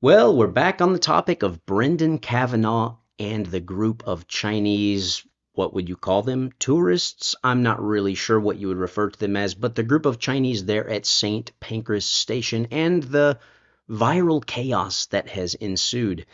Well, we're back on the topic of Brendan Kavanagh and the group of Chinese, what would you call them? Tourists? I'm not really sure what you would refer to them as, but the group of Chinese there at St. Pancras Station and the viral chaos that has ensued.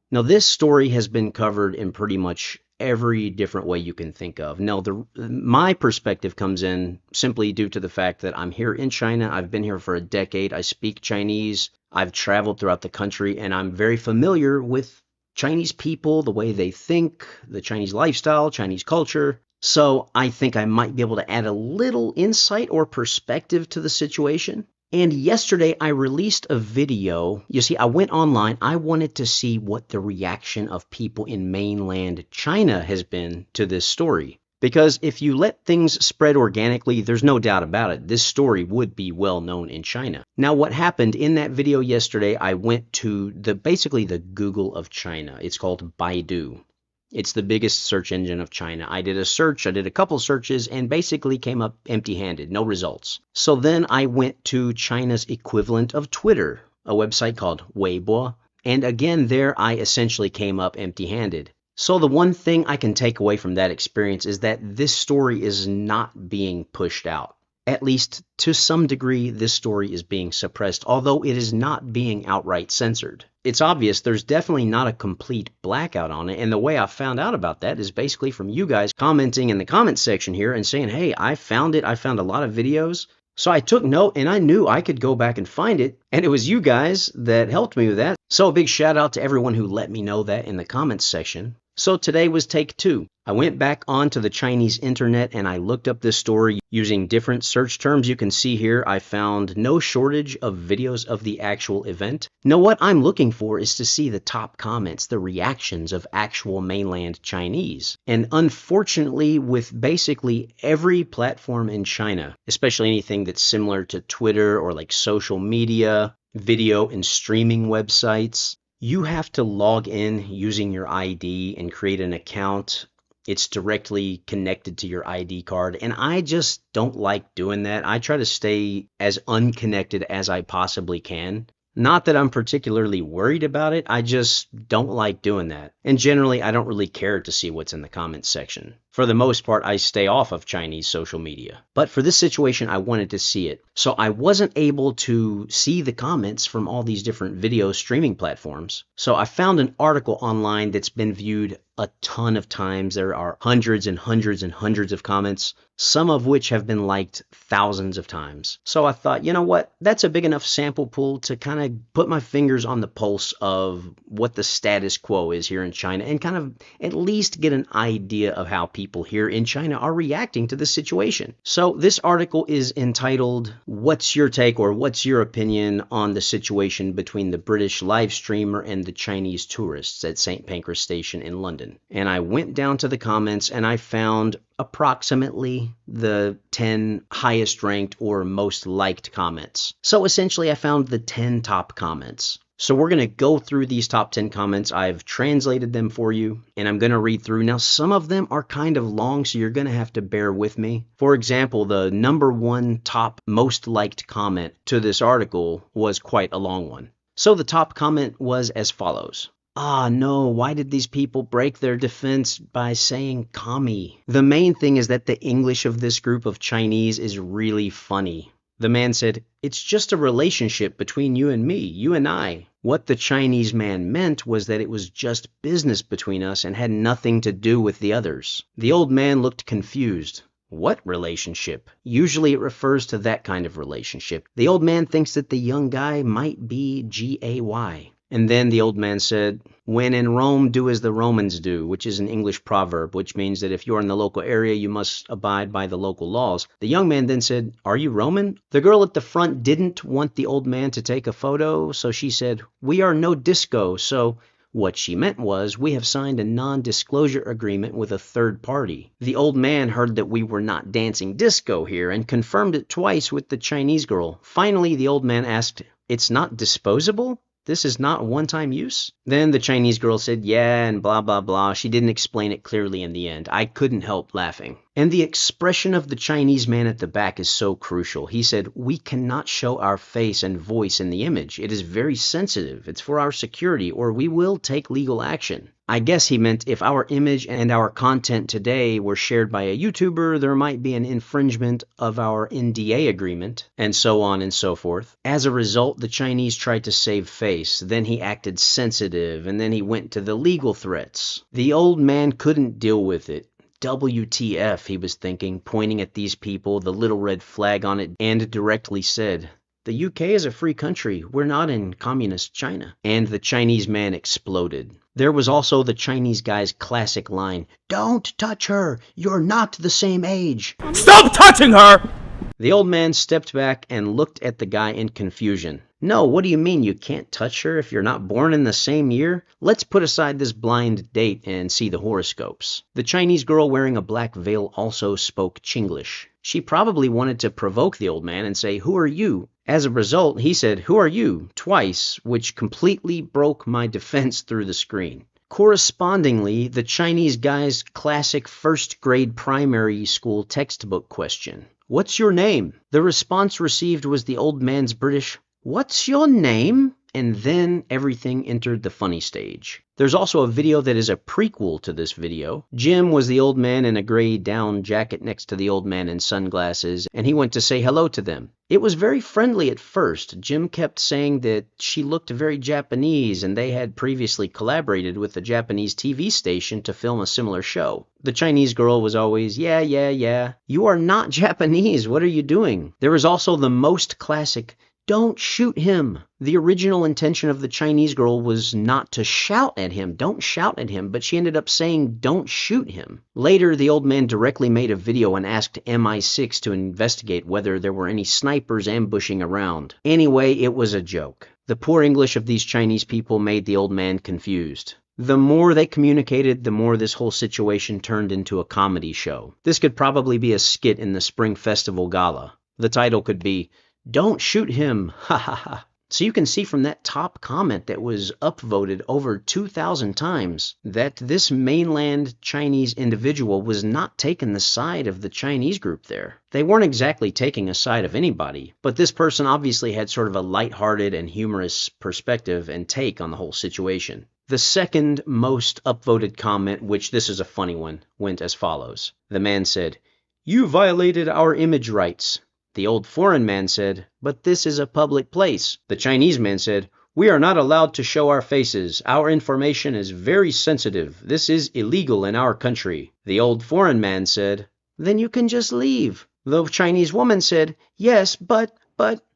Now, this story has been covered in pretty much every different way you can think of. Now, my perspective comes in simply due to the fact that I'm here in China. I've been here for a decade. I speak Chinese. I've traveled throughout the country, and I'm very familiar with Chinese people, the way they think, the Chinese lifestyle, Chinese culture. So I think I might be able to add a little insight or perspective to the situation. And yesterday I released a video. You see, I went online. I wanted to see what the reaction of people in mainland China has been to this story. Because if you let things spread organically, there's no doubt about it. This story would be well known in China. Now, what happened in that video yesterday, I went to basically the Google of China. It's called Baidu. It's the biggest search engine of China. I did a couple searches, and basically came up empty-handed, no results. So then I went to China's equivalent of Twitter, a website called Weibo, and again there I essentially came up empty-handed. So the one thing I can take away from that experience is that this story is not being pushed out. At least to some degree, this story is being suppressed, although it is not being outright censored. It's obvious there's definitely not a complete blackout on it, and the way I found out about that is basically from you guys commenting in the comment section here and saying, hey, I found it. I found a lot of videos. So I took note, and I knew I could go back and find it, and it was you guys that helped me with that. So a big shout out to everyone who let me know that in the comments section. So today was take two. I went back onto the Chinese internet and I looked up this story using different search terms. You can see here I found no shortage of videos of the actual event. Now what I'm looking for is to see the top comments, the reactions of actual mainland Chinese. And unfortunately, with basically every platform in China, especially anything that's similar to Twitter or like social media, video and streaming websites, you have to log in using your ID and create an account. It's directly connected to your ID card, and I just don't like doing that. I try to stay as unconnected as I possibly can. Not that I'm particularly worried about it, I just don't like doing that. And generally, I don't really care to see what's in the comments section. For the most part, I stay off of Chinese social media. But for this situation, I wanted to see it. So I wasn't able to see the comments from all these different video streaming platforms. So I found an article online that's been viewed a ton of times. There are hundreds and hundreds and hundreds of comments, some of which have been liked thousands of times. So I thought, you know what? That's a big enough sample pool to kind of put my fingers on the pulse of what the status quo is here in China and kind of at least get an idea of how people here in China are reacting to this situation. So this article is entitled, "What's your take or what's your opinion on the situation between the British live streamer and the Chinese tourists at St. Pancras Station in London?" And I went down to the comments and I found approximately the 10 highest ranked or most liked comments. So essentially I found the 10 top comments. So we're going to go through these top 10 comments. I've translated them for you, and I'm going to read through. Now, some of them are kind of long, so you're going to have to bear with me. For example, the number one top most liked comment to this article was quite a long one. So the top comment was as follows. "Ah, no, why did these people break their defense by saying commie? The main thing is that the English of this group of Chinese is really funny." The man said, "It's just a relationship between you and me, you and I." What the Chinese man meant was that it was just business between us and had nothing to do with the others. The old man looked confused. What relationship? Usually it refers to that kind of relationship. The old man thinks that the young guy might be G-A-Y. And then the old man said, "When in Rome, do as the Romans do," which is an English proverb, which means that if you're in the local area, you must abide by the local laws. The young man then said, "Are you Roman?" The girl at the front didn't want the old man to take a photo, so she said, "We are no disco," so what she meant was, we have signed a non-disclosure agreement with a third party. The old man heard that we were not dancing disco here and confirmed it twice with the Chinese girl. Finally, the old man asked, "It's not disposable?" This is not one-time use? Then the Chinese girl said, yeah, and blah, blah, blah. She didn't explain it clearly in the end. I couldn't help laughing. And the expression of the Chinese man at the back is so crucial. He said, we cannot show our face and voice in the image. It is very sensitive. It's for our security, or we will take legal action. I guess he meant if our image and our content today were shared by a YouTuber, there might be an infringement of our NDA agreement, and so on and so forth. As a result, the Chinese tried to save face. Then he acted sensitive, and then he went to the legal threats. The old man couldn't deal with it. WTF, he was thinking, pointing at these people, the little red flag on it, and directly said, the UK is a free country. We're not in communist China. And the Chinese man exploded. There was also the Chinese guy's classic line, don't touch her. You're not the same age. Stop touching her! The old man stepped back and looked at the guy in confusion. No, what do you mean you can't touch her if you're not born in the same year? Let's put aside this blind date and see the horoscopes. The Chinese girl wearing a black veil also spoke Chinglish. She probably wanted to provoke the old man and say, who are you? As a result, he said, who are you? Twice, which completely broke my defense through the screen. Correspondingly, the Chinese guy's classic first-grade primary school textbook question. What's your name? The response received was the old man's British, what's your name? And then everything entered the funny stage. There's also a video that is a prequel to this video. Jim was the old man in a gray down jacket next to the old man in sunglasses, and he went to say hello to them. It was very friendly at first. Jim kept saying that she looked very Japanese, and they had previously collaborated with a Japanese TV station to film a similar show. The Chinese girl was always, yeah. You are not Japanese. What are you doing? There was also the most classic, don't shoot him. The original intention of the Chinese girl was not to shout at him, don't shout at him, but she ended up saying, don't shoot him. Later, the old man directly made a video and asked MI6 to investigate whether there were any snipers ambushing around. Anyway, it was a joke. The poor English of these Chinese people made the old man confused. The more they communicated, the more this whole situation turned into a comedy show. This could probably be a skit in the Spring Festival Gala. The title could be, don't shoot him, ha ha ha. So you can see from that top comment that was upvoted over 2,000 times that this mainland Chinese individual was not taking the side of the Chinese group there. They weren't exactly taking a side of anybody, but this person obviously had sort of a lighthearted and humorous perspective and take on the whole situation. The second most upvoted comment, which this is a funny one, went as follows. The man said, you violated our image rights. The old foreign man said, but this is a public place. The Chinese man said, we are not allowed to show our faces. Our information is very sensitive. This is illegal in our country. The old foreign man said, then you can just leave. The Chinese woman said, yes, but.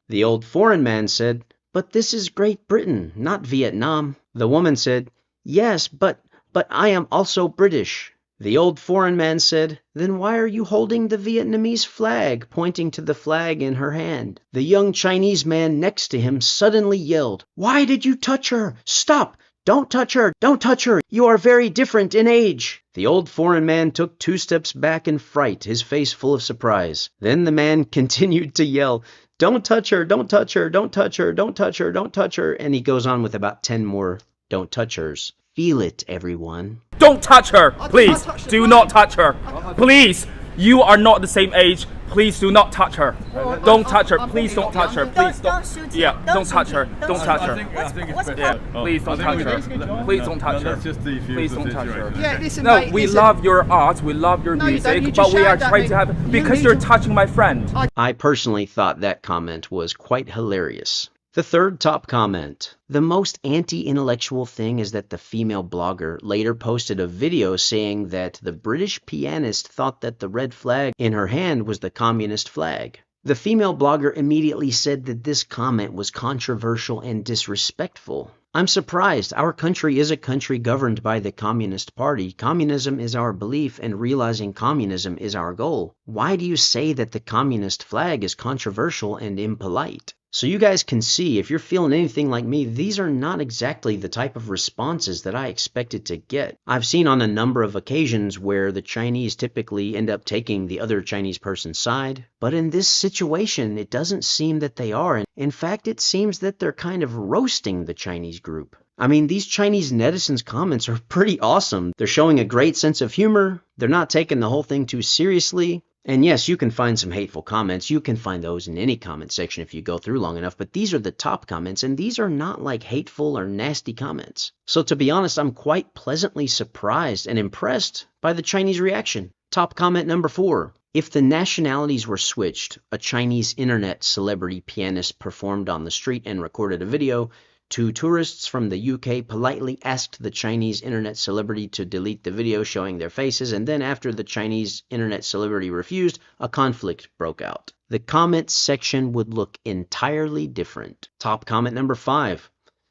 The old foreign man said, but this is Great Britain, not Vietnam. The woman said, yes, but I am also British. The old foreign man said, then why are you holding the Vietnamese flag, pointing to the flag in her hand? The young Chinese man next to him suddenly yelled, why did you touch her? Stop! Don't touch her! Don't touch her! You are very different in age! The old foreign man took 2 steps back in fright, his face full of surprise. Then the man continued to yell, don't touch her! Don't touch her! Don't touch her! Don't touch her! Don't touch her! And he goes on with about 10 more don't touch hers. Feel it, everyone. Don't touch her, please. Do not touch her. Please, you are not the same age. Please do not touch her. Don't touch her. Please don't touch her. Please don't. Yeah, don't touch her. Don't touch her. Yeah, please don't touch her. Please don't touch her. Please don't touch her. Yeah, listen, no, mate, we listen. love your art. We love your No, you don't. music, You but just we are shouted at trying me. to have You because need you're to- touching my friend. I personally thought that comment was quite hilarious. The third top comment. The most anti-intellectual thing is that the female blogger later posted a video saying that the British pianist thought that the red flag in her hand was the communist flag. The female blogger immediately said that this comment was controversial and disrespectful. I'm surprised. Our country is a country governed by the Communist Party. Communism is our belief, and realizing communism is our goal. Why do you say that the communist flag is controversial and impolite? So you guys can see, if you're feeling anything like me, these are not exactly the type of responses that I expected to get. I've seen on a number of occasions where the Chinese typically end up taking the other Chinese person's side, but in this situation, it doesn't seem that they are. In fact, it seems that they're kind of roasting the Chinese group. I mean, these Chinese netizens' comments are pretty awesome. They're showing a great sense of humor. They're not taking the whole thing too seriously. And yes, you can find some hateful comments. You can find those in any comment section if you go through long enough, but these are the top comments, and these are not like hateful or nasty comments. So to be honest, I'm quite pleasantly surprised and impressed by the Chinese reaction. Top comment number 4. If the nationalities were switched, a Chinese internet celebrity pianist performed on the street and recorded a video. 2 tourists from the UK politely asked the Chinese internet celebrity to delete the video showing their faces, and then after the Chinese internet celebrity refused, a conflict broke out. The comments section would look entirely different. Top comment number 5.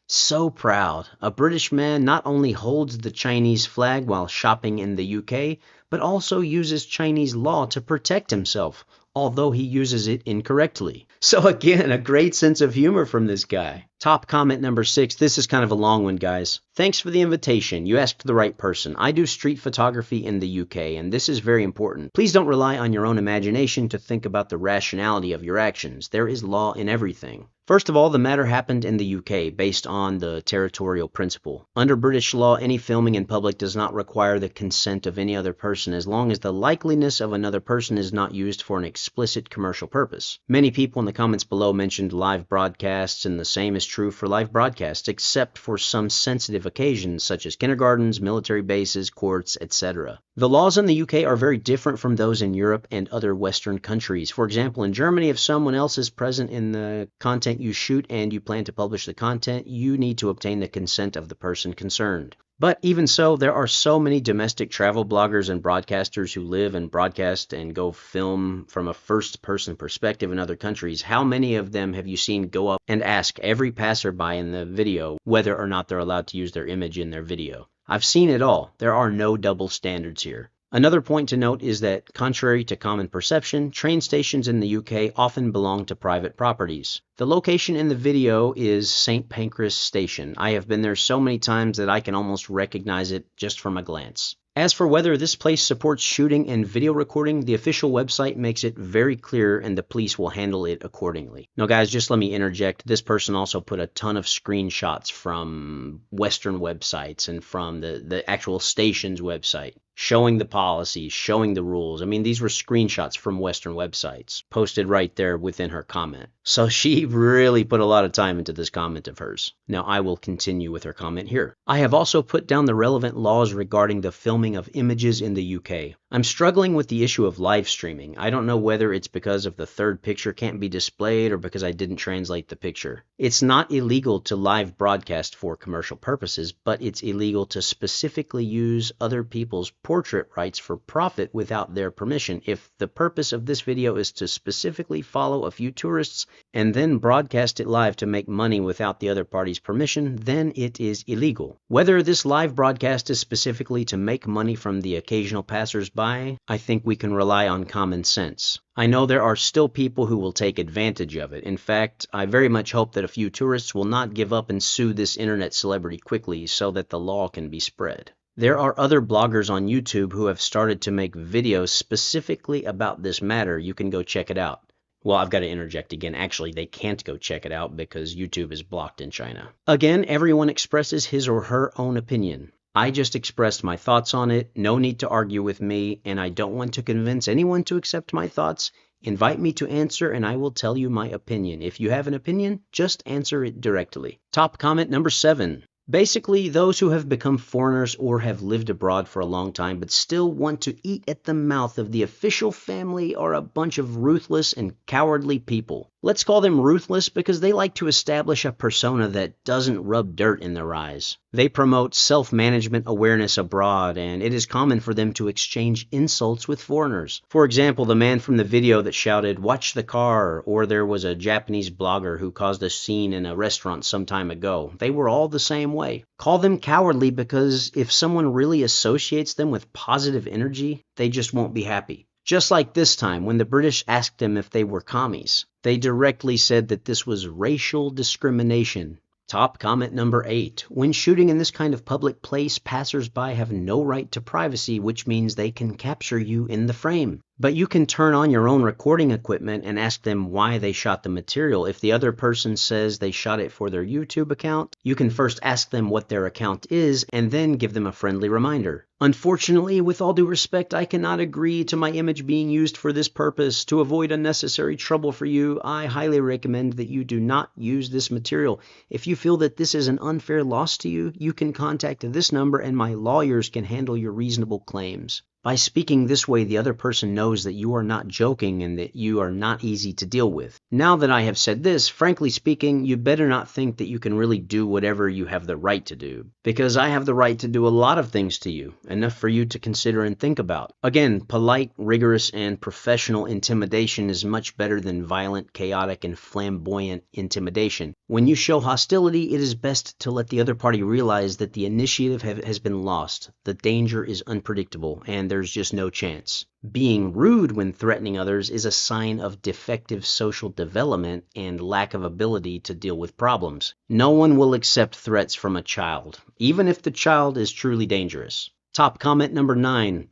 So proud. A British man not only holds the Chinese flag while shopping in the UK, but also uses Chinese law to protect himself, although he uses it incorrectly. So again, a great sense of humor from this guy. Top comment number 6. This is kind of a long one, guys. Thanks for the invitation. You asked the right person. I do street photography in the UK, and this is very important. Please don't rely on your own imagination to think about the rationality of your actions. There is law in everything. First of all, the matter happened in the UK based on the territorial principle. Under British law, any filming in public does not require the consent of any other person as long as the likeliness of another person is not used for an explicit commercial purpose. Many people in the comments below mentioned live broadcasts, and the same is true for live broadcasts, except for some sensitive occasions such as kindergartens, military bases, courts, etc. The laws in the UK are very different from those in Europe and other Western countries. For example, in Germany, if someone else is present in the content you shoot and you plan to publish the content, you need to obtain the consent of the person concerned. But even so, there are so many domestic travel bloggers and broadcasters who live and broadcast and go film from a first-person perspective in other countries. How many of them have you seen go up and ask every passerby in the video whether or not they're allowed to use their image in their video? I've seen it all. There are no double standards here. Another point to note is that, contrary to common perception, train stations in the UK often belong to private properties. The location in the video is St. Pancras Station. I have been there so many times that I can almost recognize it just from a glance. As for whether this place supports shooting and video recording, the official website makes it very clear and the police will handle it accordingly. Now guys, just let me interject. This person also put a ton of screenshots from Western websites and from the actual station's website, showing the policies, showing the rules. I mean, these were screenshots from Western websites posted right there within her comment. So she really put a lot of time into this comment of hers. Now I will continue with her comment here. I have also put down the relevant laws regarding the filming of images in the UK. I'm struggling with the issue of live streaming. I don't know whether it's because of the third picture can't be displayed or because I didn't translate the picture. It's not illegal to live broadcast for commercial purposes, but it's illegal to specifically use other people's portrait rights for profit without their permission. If the purpose of this video is to specifically follow a few tourists and then broadcast it live to make money without the other party's permission, then it is illegal. Whether this live broadcast is specifically to make money from the occasional passersby, I think we can rely on common sense. I know there are still people who will take advantage of it. In fact, I very much hope that a few tourists will not give up and sue this internet celebrity quickly so that the law can be spread. There are other bloggers on YouTube who have started to make videos specifically about this matter. You can go check it out. Well, I've got to interject again. Actually, they can't go check it out because YouTube is blocked in China. Again, everyone expresses his or her own opinion. I just expressed my thoughts on it. No need to argue with me, and I don't want to convince anyone to accept my thoughts. Invite me to answer and I will tell you my opinion. If you have an opinion, just answer it directly. Top comment number 7. Basically, those who have become foreigners or have lived abroad for a long time but still want to eat at the mouth of the official family are a bunch of ruthless and cowardly people. Let's call them ruthless because they like to establish a persona that doesn't rub dirt in their eyes. They promote self-management awareness abroad, and it is common for them to exchange insults with foreigners. For example, the man from the video that shouted, "Watch the car," or there was a Japanese blogger who caused a scene in a restaurant some time ago. They were all the same way. Call them cowardly because if someone really associates them with positive energy, they just won't be happy. Just like this time when the British asked them if they were commies. They directly said that this was racial discrimination. Top comment number 8. When shooting in this kind of public place, passersby have no right to privacy, which means they can capture you in the frame. But you can turn on your own recording equipment and ask them why they shot the material. If the other person says they shot it for their YouTube account, you can first ask them what their account is and then give them a friendly reminder. Unfortunately, with all due respect, I cannot agree to my image being used for this purpose. To avoid unnecessary trouble for you, I highly recommend that you do not use this material. If you feel that this is an unfair loss to you, you can contact this number and my lawyers can handle your reasonable claims. By speaking this way, the other person knows that you are not joking and that you are not easy to deal with. Now that I have said this, frankly speaking, you better not think that you can really do whatever you have the right to do. Because I have the right to do a lot of things to you, enough for you to consider and think about. Again, polite, rigorous, and professional intimidation is much better than violent, chaotic, and flamboyant intimidation. When you show hostility, it is best to let the other party realize that the initiative has been lost. The danger is unpredictable, and there's just no chance. Being rude when threatening others is a sign of defective social development and lack of ability to deal with problems. No one will accept threats from a child, even if the child is truly dangerous. Top comment number 9.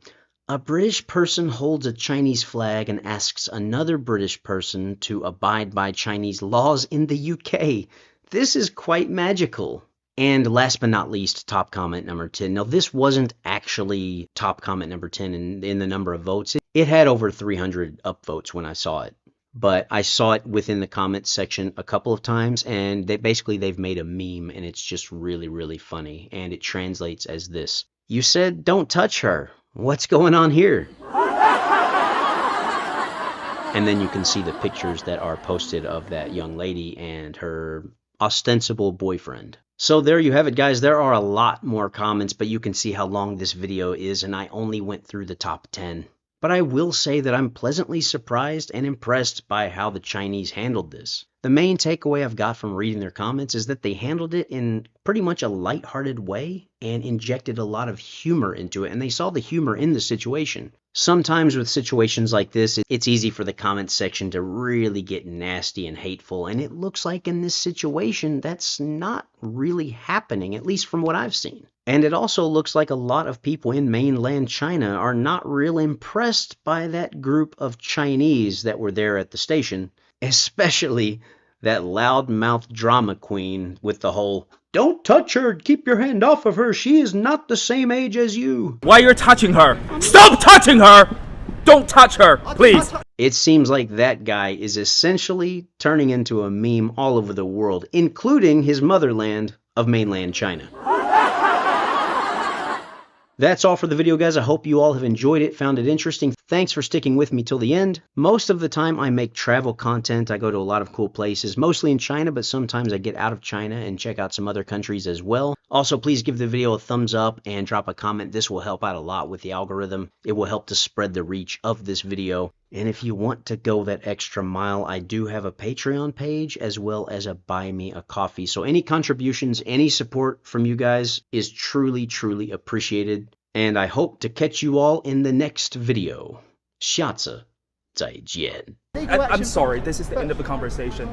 A British person holds a Chinese flag and asks another British person to abide by Chinese laws in the UK. This is quite magical. And last but not least, top comment number 10. Now, this wasn't actually top comment number 10 in the number of votes. It had over 300 upvotes when I saw it. But I saw it within the comments section a couple of times, and they've made a meme, and it's just really, really funny. And it translates as this. You said, don't touch her. What's going on here? And then you can see the pictures that are posted of that young lady and her ostensible boyfriend. So there you have it, guys. There are a lot more comments, but you can see how long this video is, and I only went through the top 10. But I will say that I'm pleasantly surprised and impressed by how the Chinese handled this. The main takeaway I've got from reading their comments is that they handled it in pretty much a lighthearted way and injected a lot of humor into it, and they saw the humor in the situation. Sometimes with situations like this, it's easy for the comment section to really get nasty and hateful, and it looks like in this situation that's not really happening, at least from what I've seen. And it also looks like a lot of people in mainland China are not real impressed by that group of Chinese that were there at the station, especially that loudmouth drama queen with the whole, "Don't touch her, keep your hand off of her, she is not the same age as you." Why you're touching her? Stop touching her! Don't touch her, please! It seems like that guy is essentially turning into a meme all over the world, including his motherland of mainland China. That's all for the video, guys. I hope you all have enjoyed it, found it interesting. Thanks for sticking with me till the end. Most of the time I make travel content. I go to a lot of cool places, mostly in China, but sometimes I get out of China and check out some other countries as well. Also, please give the video a thumbs up and drop a comment. This will help out a lot with the algorithm. It will help to spread the reach of this video. And if you want to go that extra mile, I do have a Patreon page as well as a Buy Me a Coffee. So any contributions, any support from you guys is truly, truly appreciated. And I hope to catch you all in the next video. 下次再见. I'm sorry, this is the end of the conversation.